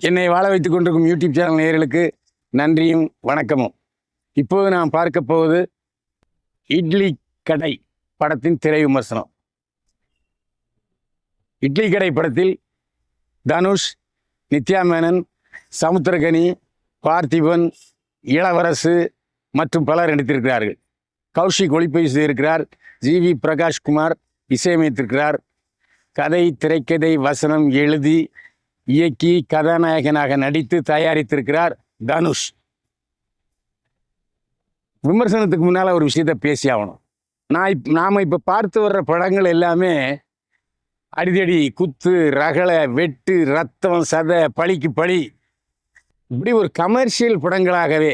என்னை வாழ வைத்துக் கொண்டிருக்கும் யூடியூப் சேனல் நேயர்களுக்கு நன்றியும் வணக்கமும். இப்போது நாம் பார்க்க போவது இட்லி கடை படத்தின் திரை விமர்சனம். இட்லி கடை படத்தில் தனுஷ், நித்யா மேனன், சமுத்திரகனி, பார்த்திபன், இளவரசு மற்றும் பலர் நடித்திருக்கிறார்கள். கௌஷிக் ஒளிப்பதிவு செய்திருக்கிறார். ஜிவி பிரகாஷ்குமார் இசையமைத்திருக்கிறார். கதை, திரைக்கதை, வசனம் எழுதி இயக்கி கதாநாயகனாக நடித்து தயாரித்திருக்கிறார் தனுஷ். விமர்சனத்துக்கு முன்னால் ஒரு விஷயத்தை பேசி ஆகணும். நாம் இப்போ பார்த்து வர்ற படங்கள் எல்லாமே அடிதடி, குத்து, ரகளை, வெட்டு, ரத்தம், சதை, பழிக்கு பழி, இப்படி ஒரு கமர்ஷியல் படங்களாகவே,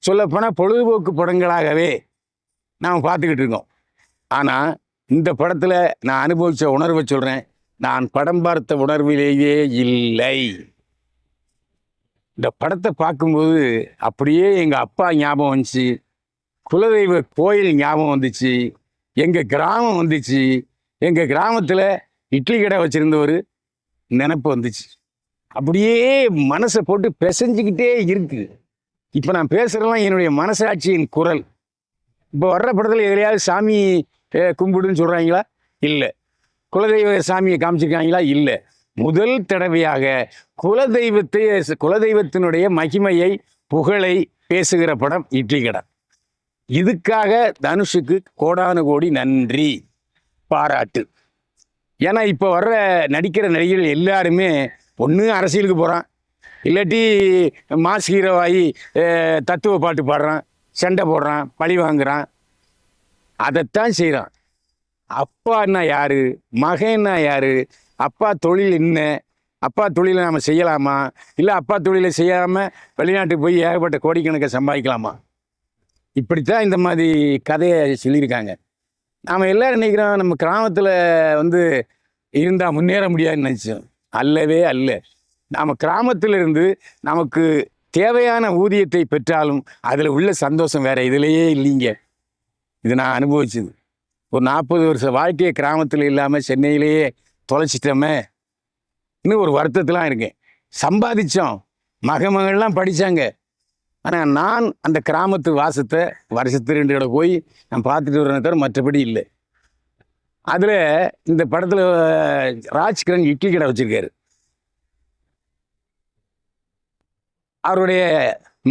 சொல்லப்போனால் பொழுதுபோக்கு படங்களாகவே நாம் பார்த்துக்கிட்டு இருக்கோம். ஆனால் இந்த படத்தில் நான் அனுபவித்த உணர்வை சொல்கிறேன். நான் படம் பார்த்த உணர்விலேயே இல்லை. இந்த படத்தை பார்க்கும்போது அப்படியே எங்கள் அப்பா ஞாபகம் வந்துச்சு, குலதெய்வ கோயில் ஞாபகம் வந்துச்சு, எங்கள் கிராமம் வந்துச்சு, எங்கள் கிராமத்தில் இட்லி கடை வச்சுருந்த ஒரு நினப்பு வந்துச்சு. அப்படியே மனசை போட்டு பிசைஞ்சிக்கிட்டே இருக்குது. இப்போ நான் பேசுகிறதெல்லாம் என்னுடைய மனசாட்சியின் குரல். இப்போ வர்ற படத்தில் எதிலையாவது சாமி கும்பிடுன்னு சொல்கிறாங்களா? இல்லை. குலதெய்வ சாமியை காமிச்சிருக்காங்களா? இல்லை. முதல் தடவையாக குலதெய்வத்தினுடைய மகிமையை, புகழை பேசுகிற படம் இட்லி கடை. இதுக்காக தனுஷுக்கு கோடானு கோடி நன்றி, பாராட்டு. ஏன்னா இப்போ வர்ற நடிக்கிற நடிகர்கள் எல்லாருமே ஒன்று அரசியலுக்கு போகிறான், இல்லாட்டி மாஸ் ஹீரோவாகி தத்துவ பாட்டு பாடுறான், சண்டை போடுறான், பழி வாங்குறான், அதைத்தான் செய்கிறான். அப்பான்னா யாரு, மகன்னா யாரு, அப்பா தொழில் என்ன, அப்பா தொழிலை நாம் செய்யலாமா, இல்லை அப்பா தொழிலை செய்யாமல் வெளிநாட்டுக்கு போய் ஏகப்பட்ட கோடிக்கணக்கை சம்பாதிக்கலாமா? இப்படித்தான் இந்த மாதிரி கதையை சொல்லியிருக்காங்க. நாம் எல்லோரும் நினைக்கிறோம் நம்ம கிராமத்தில் இருந்தால் முன்னேற முடியாதுன்னு நினச்சோம். அல்லவே அல்ல. நாம் கிராமத்தில் இருந்து நமக்கு தேவையான ஊதியத்தை பெற்றாலும் அதில் உள்ள சந்தோஷம் வேறு இதிலேயே இல்லைங்க. இது நான் அனுபவிச்சது. ஒரு 40 வருஷ வாழ்க்கையை கிராமத்தில் இல்லாமல் சென்னையிலேயே தொலைச்சிட்டோமே, இன்னும் ஒரு வருத்தத்திலாம் இருக்கேன். சம்பாதிச்சோம், மகள்லாம் படித்தாங்க. ஆனால் நான் அந்த கிராமத்து வாசத்தை வருஷத்து 2 கடை போய் நான் பார்த்துட்டு வரேன் தவிர மற்றபடி இல்லை. அதில் இந்த படத்தில் ராஜ்கிரண் இட்லி கடை வச்சுருக்காரு. அவருடைய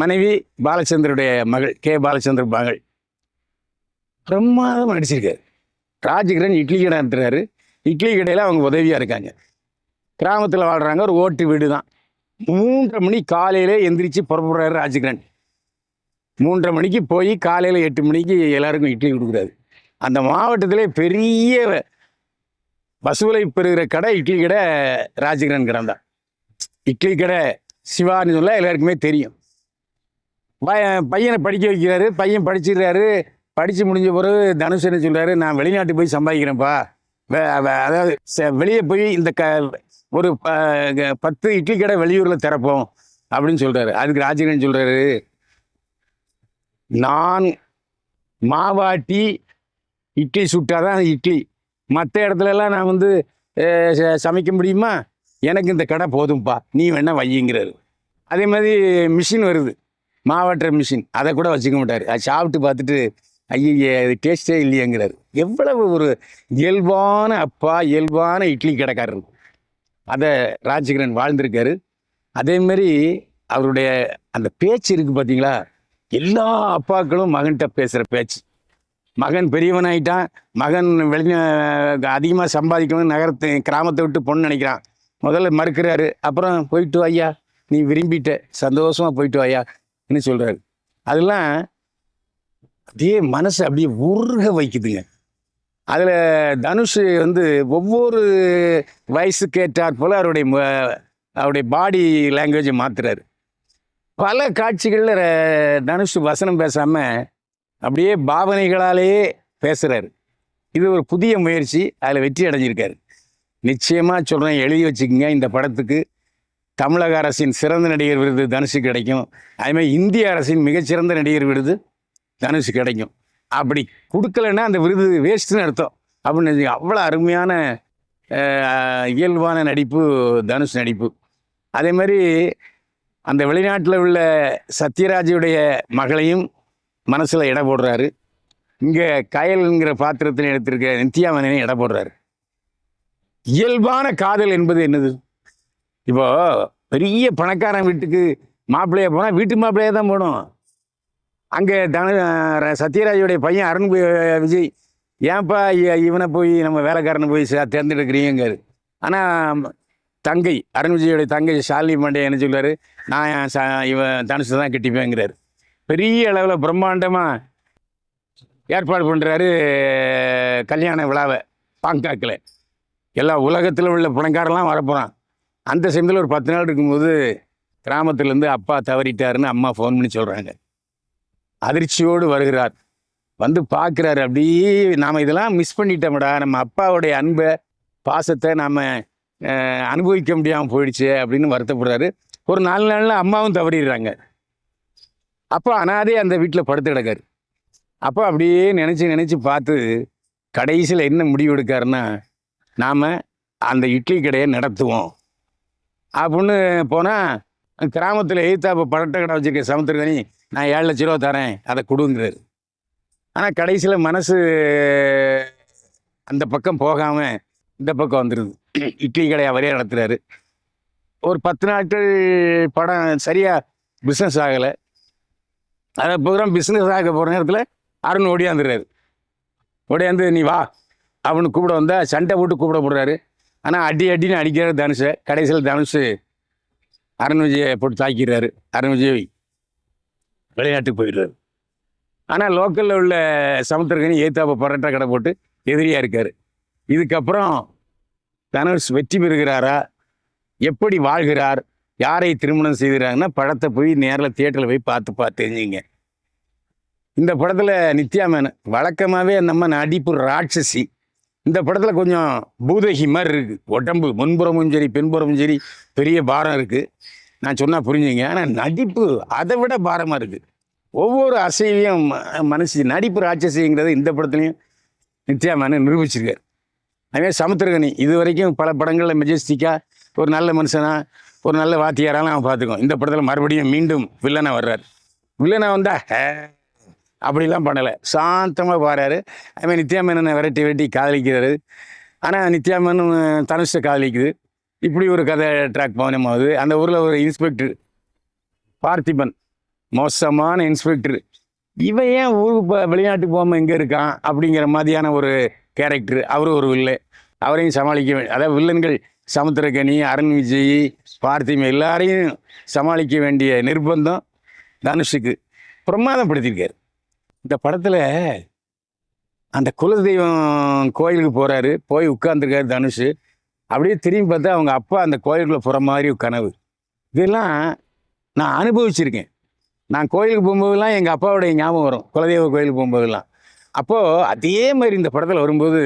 மனைவி பாலச்சந்தருடைய மகள், கே பாலச்சந்தர் மகள், பிரமாதமாக நடிச்சிருக்காரு. ராஜ்கிரண் இட்லி கடை நடத்துறாரு. இட்லி கடையில் அவங்க உதவியாக இருக்காங்க. கிராமத்தில் வாழ்கிறாங்க. ஒரு ஓட்டு வீடு தான். 3:30 மணி காலையில் எந்திரிச்சு புறப்படுறாரு ராஜ்கிரண். 3:30 மணிக்கு போய் காலையில் 8 மணிக்கு எல்லாருக்கும் இட்லி கொடுக்குறாரு. அந்த மாவட்டத்திலே பெரிய வசூலை பெறுகிற கடை இட்லி கடை ராஜ்கிரண் கடை தான். இட்லி கடை சிவான்னு சொல்ல எல்லாருக்குமே தெரியும். பையனை படிக்க வைக்கிறாரு. பையன் படிச்சிடுறாரு. படித்து முடிஞ்ச பிறகு தனுஷ் என்ன சொல்கிறாரு, நான் வெளிநாட்டுக்கு போய் சம்பாதிக்கிறேன்ப்பா, அதாவது வெளியே போய் இந்த ஒரு 10 இட்லி கடை வெளியூரில் திறப்போம் அப்படின்னு சொல்கிறாரு. அதுக்கு ராஜகிரண் சொல்கிறாரு, நான் மாவாட்டி இட்லி சுட்டாதான் இட்லி, மற்ற இடத்துலலாம் நான் சமைக்க முடியுமா, எனக்கு இந்த கடை போதும்ப்பா, நீ வேணா வையுங்கிறாரு. அதே மாதிரி மிஷின் வருது, மாவாட்டுற மிஷின், அதை கூட வச்சுக்க மாட்டார். அதை சாப்பிட்டு பார்த்துட்டு ஐயே அது டேஸ்ட்டே இல்லையங்கிறாரு. எவ்வளவு ஒரு இயல்பான அப்பா, இயல்பான இட்லி கடைக்காரர். அதை ராஜகிரண் வாழ்ந்திருக்காரு. அதேமாரி அவருடைய அந்த பேச்சு இருக்குது பார்த்தீங்களா, எல்லா அப்பாக்களும் மகன்கிட்ட பேசுகிற பேச்சு. மகன் பெரியவனாயிட்டான், மகன் அதிகமாக சம்பாதிக்கணும்னு கிராமத்தை விட்டு பொண்ணு நினைக்கிறான். முதல்ல மறுக்கிறாரு. அப்புறம் போயிட்டு ஐயா, நீ விரும்பிட்ட, சந்தோஷமாக போயிட்டு ஐயா என்ன சொல்கிறாரு. அதெல்லாம் அப்படியே மனசை அப்படியே உருக வைக்குதுங்க. அதில் தனுஷ் ஒவ்வொரு வயசுக்கு ஏற்றாற் போல் அவருடைய பாடி லாங்குவேஜை மாற்றுறாரு. பல காட்சிகளில் தனுஷ் வசனம் பேசாமல் அப்படியே பாவனைகளாலேயே பேசுகிறாரு. இது ஒரு புதிய முயற்சி. அதில் வெற்றி அடைஞ்சிருக்காரு. நிச்சயமாக சொல்கிறேன், எழுதி வச்சுக்கோங்க. இந்த படத்துக்கு தமிழக அரசின் சிறந்த நடிகர் விருது தனுஷுக்கு கிடைக்கும். அதேமாதிரி இந்திய அரசின் மிகச்சிறந்த நடிகர் விருது தனுஷ் கிடைக்கும். அப்படி கொடுக்கலன்னா அந்த விருது வேஸ்ட்டுன்னு அர்த்தம் அப்படின்னு. அவ்வளோ அருமையான இயல்பான நடிப்பு தனுஷ் நடிப்பு. அதே மாதிரி அந்த வெளிநாட்டில் உள்ள சத்யராஜுடைய மகளையும் மனசில் இடம் போடுறாரு. இங்கே கயல்ங்கிற பாத்திரத்தில் எடுத்திருக்க நித்யா மேனனையும் இடம் போடுறாரு. இயல்பான காதல் என்பது என்னது? இப்போ பெரிய பணக்காரன் வீட்டுக்கு மாப்பிள்ளையா போனால் வீட்டு மாப்பிள்ளையாக தான் போகணும். அங்கே சத்யராஜுடைய பையன் அருண் விஜய் ஏன்ப்பா இவனை போய் நம்ம வேலைக்காரனை போய் தேர்ந்தெடுக்கிறீங்காரு. ஆனால் தங்கை அருண் விஜயோடைய தங்கை ஷாலினி பாண்டே என்ன சொல்லுவார், நான் இவன் தனுஷை தான் கட்டிப்பேங்கிறாரு. பெரிய அளவில் பிரம்மாண்டமாக ஏற்பாடு பண்ணுறாரு கல்யாண விழாவை பாங்காக்கில். எல்லா உலகத்தில் உள்ள பணக்காரெல்லாம் வரப்போகிறான். அந்த சமயத்தில் ஒரு 10 நாள் இருக்கும்போது கிராமத்துலேருந்து அப்பா தவறிட்டாருன்னு அம்மா ஃபோன் பண்ணி சொல்கிறாங்க. அதிர்ச்சியோடு வருகிறார். வந்து பார்க்குறாரு. அப்படியே நாம் இதெல்லாம் மிஸ் பண்ணிட்டோம்டா, நம்ம அப்பாவுடைய அன்பை பாசத்தை நாம் அனுபவிக்க முடியாமல் போயிடுச்சு அப்படின்னு வருத்தப்படுறாரு. ஒரு 4 நாளில் அம்மாவும் தவறிடுறாங்க. அப்போ அனாதே அந்த வீட்டில் படுத்து கிடக்காரு. அப்போ அப்படியே நினச்சி பார்த்து கடைசியில் என்ன முடிவு எடுக்காருன்னா, நாம் அந்த இட்லி கடையை நடத்துவோம் அப்படின்னு போனால் கிராமத்தில் எய்த்தாப்போ பரட்டை கடை வச்சுருக்க சமுத்திரகனி நான் 7 லட்ச ரூபா தரேன், அதை கொடுங்கிறாரு. ஆனால் கடைசியில் மனசு அந்த பக்கம் போகாமல் இந்த பக்கம் வந்துடுது. இட்லி கடையை அவரே நடத்துகிறாரு. ஒரு 10 நாட்கள் படம் சரியாக பிஸ்னஸ் ஆகலை. அதை ப்ரோக்ராம் பிஸ்னஸ் ஆக போகிற நேரத்தில் அருண் ஓடியாந்துடுறாரு. ஓடியாந்து நீ வா அப்படின்னு கூப்பிட வந்தால் சண்டை போட்டு கூப்பிடப்படுறாரு. ஆனால் அடின்னு அடிக்கிறார் தனுஷை. கடைசியில் தனுஷ் அருண் விஜயை போட்டு தாக்கிறாரு. அருண் விஜய் வெளிநாட்டுக்கு போயிடுறாரு. ஆனால் லோக்கலில் உள்ள சமுத்திரகனி ஏத்தாப்ப பரோட்டா கடை போட்டு எதிரியாக இருக்கார். இதுக்கப்புறம் தனுஷ் வெற்றி பெறுகிறாரா, எப்படி வாழ்கிறார், யாரை திருமணம் செய்கிறாங்கன்னா படத்தை போய் நேரில் தியேட்டரில் போய் பார்த்து தெரிஞ்சுங்க. இந்த படத்தில் நித்யா மேனன் வழக்கமாகவே நம்ம நடிப்பு ராட்சசி. இந்த படத்தில் கொஞ்சம் பூதகி மாதிரி இருக்குது. உடம்பு முன்புறமும் சரி பின்புறமும் சரி பெரிய பாரம் இருக்குது. நான் சொன்னால் புரிஞ்சுங்க. ஆனால் நடிப்பு அதை விட பாரமாக இருக்குது. ஒவ்வொரு அசைவையும் மனசு நடிப்பு ராட்சசிங்கிறது இந்த படத்துலையும் நித்யா மேனன் நிரூபிச்சிருக்கார். அதுமாதிரி சமுத்திரகனி இது வரைக்கும் பல படங்களில் மெஜஸ்டிக்காக ஒரு நல்ல மனுஷனா ஒரு நல்ல வாத்தியாரெல்லாம் அவன் பார்த்துக்கோம். இந்த படத்தில் மறுபடியும் மீண்டும் வில்லனாக வர்றார். வில்லனாக வந்தால் அப்படிலாம் பண்ணலை, சாந்தமாக பாடுறாரு. அதுமாதிரி நித்யா மேனனை விரட்டி காதலிக்கிறாரு. ஆனால் நித்யா மேனன் தனுஷை காதலிக்குது. இப்படி ஒரு கதை ட்ராக் பவனமாகுது. அந்த ஊரில் ஒரு இன்ஸ்பெக்டர் பார்த்திபன், மோசமான இன்ஸ்பெக்டர். இவன் ஏன் ஊருக்கு வெளிநாட்டுக்கு போகாமல் எங்கே இருக்கான் அப்படிங்கிற மாதிரியான ஒரு கேரக்டர். அவரும் ஒரு வில்லை. அவரையும் சமாளிக்க அதாவது வில்லன்கள் சமுத்திரகனி, அருண் விஜய், பார்த்திபன் எல்லாரையும் சமாளிக்க வேண்டிய நிர்பந்தம் தனுஷுக்கு. பிரமாதப்படுத்தியிருக்காரு. இந்த படத்தில் அந்த குலதெய்வம் கோயிலுக்கு போகிறாரு. போய் உட்கார்ந்துருக்காரு தனுஷ். அப்படியே திரும்பி பார்த்தா அவங்க அப்பா அந்த கோயிலுக்குள்ளே போகிற மாதிரி ஒரு கனவு. இதெல்லாம் நான் அனுபவிச்சிருக்கேன். நான் கோயிலுக்கு போகும்போதெல்லாம் எங்கள் அப்பாவுடைய ஞாபகம் வரும், குலதெய்வ கோயிலுக்கு போகும்போதெல்லாம். அப்போது அதே மாதிரி இந்த படத்தில் வரும்போது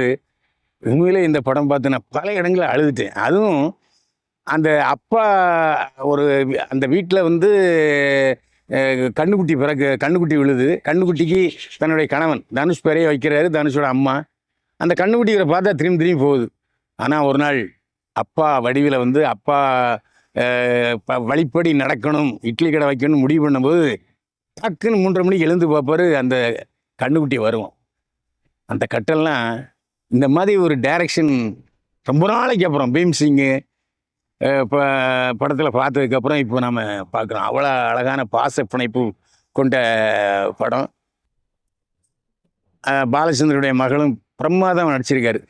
உண்மையிலே இந்த படம் பார்த்து நான் பல இடங்களில் அழுதுட்டேன். அதுவும் அந்த அப்பா ஒரு அந்த வீட்டில் வந்து கண்ணுக்குட்டி விழுது. கண்ணுக்குட்டிக்கு தன்னுடைய கணவன் தனுஷ் பேரையே வைக்கிறாரு, தனுஷோட அம்மா. அந்த கண்ணுக்குட்டிகளை பார்த்தா திரும்பி போகுது. ஆனால் ஒரு நாள் அப்பா வடிவில் வந்து அப்பா வழிப்படி நடக்கணும், இட்லி கடை வைக்கணும்னு முடிவு பண்ணும்போது டக்குன்னு 3:30 மணிக்கு எழுந்து பார்ப்பாரு, அந்த கண்ணுக்குட்டி வருவோம். அந்த கட்டெல்லாம் இந்த மாதிரி ஒரு டைரக்ஷன் ரொம்ப நாளைக்கு அப்புறம் பீம்சிங்கு இப்போ படத்தில் பார்த்ததுக்கப்புறம் இப்போ நம்ம பார்க்குறோம். அவ்வளோ அழகான பாச பிணைப்பு கொண்ட படம். பாலச்சந்தருடைய மகளும் பிரமாதம் நடிச்சிருக்காரு.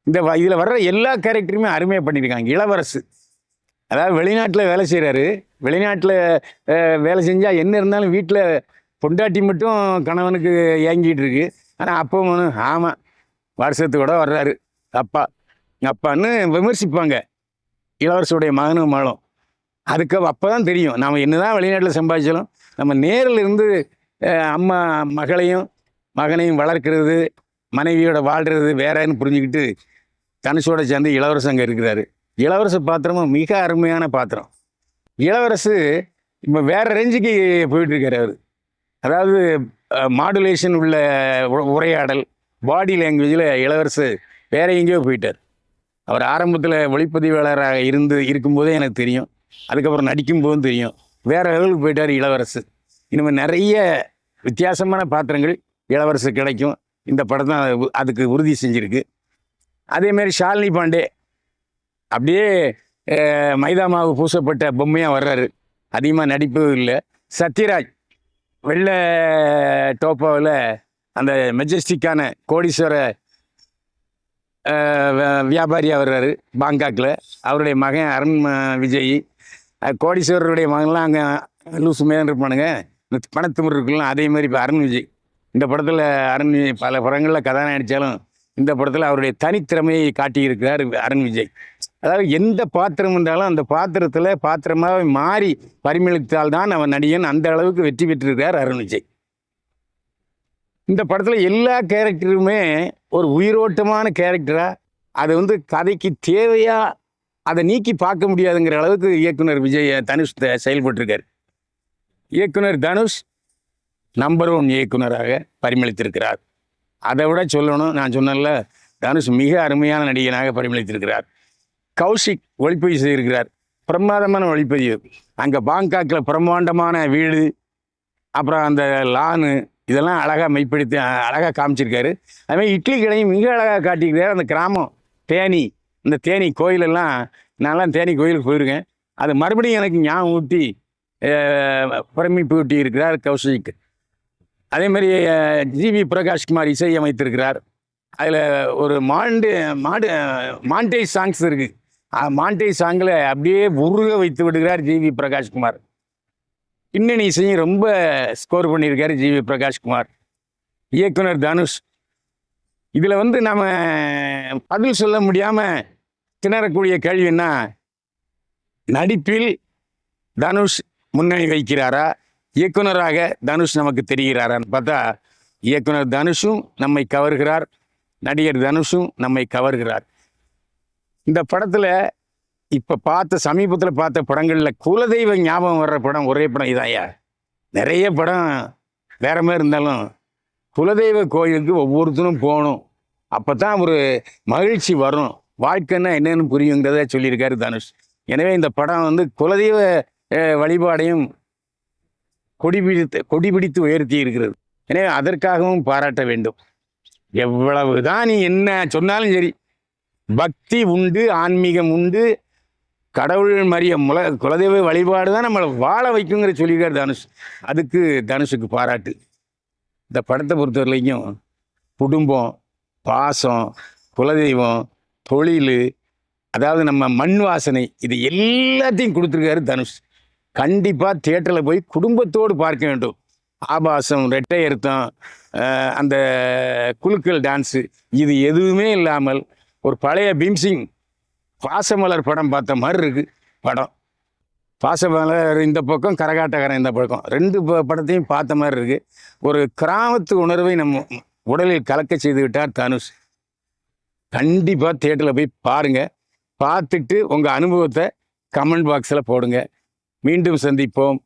இந்த இதில் வர்ற எல்லா கேரக்டருமே அருமையாக பண்ணியிருக்காங்க. இளவரசு அதாவது வெளிநாட்டில் வேலை செய்கிறாரு. வெளிநாட்டில் வேலை செஞ்சால் என்ன இருந்தாலும் வீட்டில் பொண்டாட்டி மட்டும் கணவனுக்கு ஏங்கிட்டு இருக்கு. ஆனால் அப்பவும் ஆமாம் வருஷத்துக்கூட வர்றாரு அப்பான்னு விமர்சிப்பாங்க இளவரசுடைய மகனும் மகளும். அதுக்கு அப்போ தான் தெரியும் நாம் என்ன தான் வெளிநாட்டில் சம்பாதிச்சாலும் நம்ம நேரில் இருந்து அம்மா மகனையும் வளர்க்கிறது, மனைவியோட வாழ்கிறது வேறன்னு புரிஞ்சுக்கிட்டு தனுஷோட சேர்ந்து இளவரசு அங்கே இருக்கிறாரு. இளவரசு பாத்திரமும் மிக அருமையான பாத்திரம். இளவரசு இப்போ வேறு ரேஞ்சுக்கு போயிட்டுருக்கார் அவர். அதாவது மாடுலேஷன் உள்ள உரையாடல், பாடி லாங்குவேஜில் இளவரசு வேற எங்கேயோ போயிட்டார். அவர் ஆரம்பத்தில் ஒளிப்பதிவாளராக இருக்கும்போதே எனக்கு தெரியும். அதுக்கப்புறம் நடிக்கும்போதும் தெரியும். வேற லெவலுக்கு போயிட்டார் இளவரசு. இனிமேல் நிறைய வித்தியாசமான பாத்திரங்கள் இளவரசு கிடைக்கும். இந்த படம் தான் அதுக்கு உறுதி செஞ்சுருக்கு. அதேமாரி ஷாலினி பாண்டே அப்படியே மைதா மாவு பூசப்பட்ட பொம்மையாக வர்றாரு. அதிகமாக நடிப்பு இல்லை. சத்யராஜ் வெள்ளை டோப்பாவில் அந்த மெஜஸ்டிக்கான கோடீஸ்வர வியாபாரியாக வர்றாரு பாங்காக்கில். அவருடைய மகன் அருண் விஜய். கோடீஸ்வரருடைய மகன்லாம் அங்கே லூசு மேதான் இருப்பானுங்க, இந்த பணத்துமுறை இருக்கலாம். அதே மாதிரி இப்போ அருண் விஜய் இந்த படத்தில் அருண் விஜய் பல படங்களில் கதாநாயகன் நடித்தாலும் இந்த படத்தில் அவருடைய தனித்திறமையை காட்டியிருக்கிறார் அருண் விஜய். அதாவது எந்த பாத்திரம் இருந்தாலும் அந்த பாத்திரத்தில் பாத்திரமாக மாறி பரிமளித்தால்தான் அவன் நடிகன். அந்த அளவுக்கு வெற்றி பெற்றிருக்கிறார் அருண் விஜய். இந்த படத்தில் எல்லா கேரக்டருமே ஒரு உயிரோட்டமான கேரக்டராக, அது வந்து கதைக்கு தேவையா அதை நீக்கி பார்க்க முடியாதுங்கிற அளவுக்கு இயக்குனர் விஜய் தனுஷ் செயல்பட்டிருக்கார். இயக்குனர் தனுஷ் நம்பர் 1 இயக்குனராக பரிமளித்திருக்கிறார். அதை விட சொல்லணும், நான் சொன்னேன்ல, தனுஷ் மிக அருமையான நடிகனாக பரிமளித்திருக்கிறார். கௌஷிக் ஒளிப்பதிவு செய்திருக்கிறார். பிரமாதமான ஒளிப்பதிவு. அங்கே பாங்காக்கில் பிரம்மாண்டமான வீடு, அப்புறம் அந்த லானு, இதெல்லாம் அழகாக மெய்ப்படுத்தி அழகாக காமிச்சிருக்காரு. அதுமாதிரி இட்லி கடையும் மிக அழகாக காட்டியிருக்கிறார். அந்த கிராமம் தேனி, இந்த தேனி கோயிலெல்லாம், நான்லாம் தேனி கோயிலுக்கு போயிருக்கேன். அது மறுபடியும் எனக்கு ஞாபகம் ஊட்டி பிரமிப்பு ஊட்டி இருக்கிறார் கௌஷிக். அதே மாதிரி ஜிவி பிரகாஷ்குமார் இசை அமைத்திருக்கிறார். அதில் ஒரு மாண்டேஜ் சாங்ஸ் இருக்குது. மாண்டேஜ் சாங்கில் அப்படியே உருக வைத்து விடுகிறார் ஜிவி பிரகாஷ்குமார். பின்னணி இசையும் ரொம்ப ஸ்கோர் பண்ணியிருக்காரு ஜிவி பிரகாஷ்குமார். இயக்குனர் தனுஷ். இதில் வந்து நம்ம பதில் சொல்ல முடியாமல் திணறக்கூடிய கேள்வின்னா, நடிப்பில் தனுஷ் முன்னணி வைக்கிறாரா, இயக்குனராக தனுஷ் நமக்கு தெரிகிறாரான்னு பார்த்தா, இயக்குனர் தனுஷும் நம்மை கவர்கிறார், நடிகர் தனுஷும் நம்மை கவர்கிறார். இந்த படத்தில் இப்போ சமீபத்தில் பார்த்த படங்களில் குலதெய்வ ஞாபகம் வர்ற படம் ஒரே படம் இதாயா. நிறைய படம் வேற மாதிரி இருந்தாலும் குலதெய்வ கோயிலுக்கு ஒவ்வொருத்தரும் போகணும், அப்போ தான் ஒரு மகிழ்ச்சி வரும், வாழ்க்கைன்னா என்னென்னு புரியுங்கிறத சொல்லியிருக்காரு தனுஷ். எனவே இந்த படம் வந்து குலதெய்வ வழிபாடையும் கொடிபிடித்து உயர்த்தி இருக்கிறது. எனவே அதற்காகவும் பாராட்ட வேண்டும். எவ்வளவு தான் நீ என்ன சொன்னாலும் சரி, பக்தி உண்டு, ஆன்மீகம் உண்டு, கடவுள் மரிய குலதெய்வ வழிபாடு தான் நம்மளை வாழ வைக்குங்கிற சொல்லியிருக்கார் தனுஷ். அதுக்கு தனுஷுக்கு பாராட்டு. இந்த படத்தை பொறுத்த வரைக்கும் குடும்பம், பாசம், குலதெய்வம், தொழில், அதாவது நம்ம மண் வாசனை, இது எல்லாத்தையும் கொடுத்துருக்காரு தனுஷ். கண்டிப்பாக தியேட்டரில் போய் குடும்பத்தோடு பார்க்க வேண்டும். ஆபாசம், ரெட்டை அர்த்தம், அந்த குலுக்கல் டான்ஸு, இது எதுவுமே இல்லாமல் ஒரு பழைய பீம்சிங் பாசமலர் படம் பார்த்த மாதிரி இருக்குது படம். பாசமலர் இந்த பக்கம், கரகாட்டக்காரன் இந்த பக்கம், 2 படத்தையும் பார்த்த மாதிரி இருக்குது. ஒரு கிராமத்து உணர்வை நம்ம உடலில் கலக்க செய்து விட்டார் தனுஷ். கண்டிப்பாக தியேட்டரில் போய் பாருங்கள். பார்த்துட்டு உங்கள் அனுபவத்தை கமெண்ட் பாக்ஸில் போடுங்க. மீண்டும் சந்திப்போம்.